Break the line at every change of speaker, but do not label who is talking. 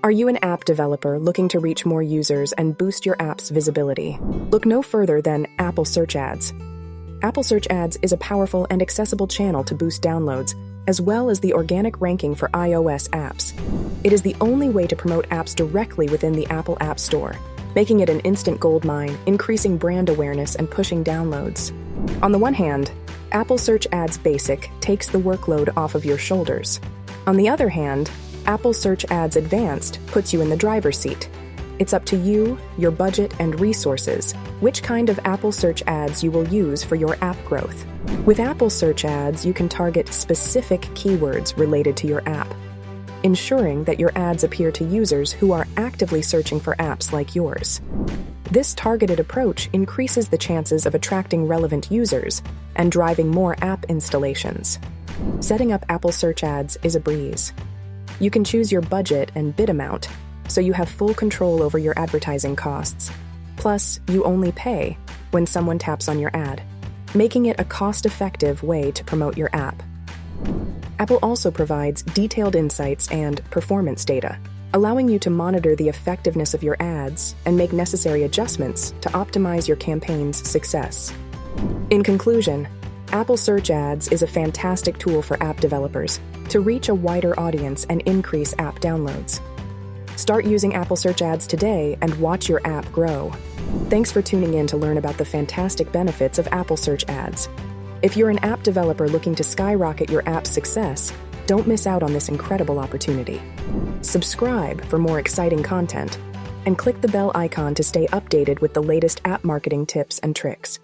Are you an app developer looking to reach more users and boost your app's visibility? Look no further than Apple Search Ads. Apple Search Ads is a powerful and accessible channel to boost downloads, as well as the organic ranking for iOS apps. It is the only way to promote apps directly within the Apple App Store, making it an instant goldmine, increasing brand awareness and pushing downloads. On the one hand, Apple Search Ads Basic takes the workload off of your shoulders. On the other hand, Apple Search Ads Advanced puts you in the driver's seat. It's up to you, your budget, and resources which kind of Apple Search Ads you will use for your app growth. With Apple Search Ads, you can target specific keywords related to your app, ensuring that your ads appear to users who are actively searching for apps like yours. This targeted approach increases the chances of attracting relevant users and driving more app installations. Setting up Apple Search Ads is a breeze. You can choose your budget and bid amount, so you have full control over your advertising costs. Plus, you only pay when someone taps on your ad, making it a cost-effective way to promote your app. Apple also provides detailed insights and performance data, allowing you to monitor the effectiveness of your ads and make necessary adjustments to optimize your campaign's success. In conclusion, Apple Search Ads is a fantastic tool for app developers to reach a wider audience and increase app downloads. Start using Apple Search Ads today and watch your app grow. Thanks for tuning in to learn about the fantastic benefits of Apple Search Ads. If you're an app developer looking to skyrocket your app's success, don't miss out on this incredible opportunity. Subscribe for more exciting content, and click the bell icon to stay updated with the latest app marketing tips and tricks.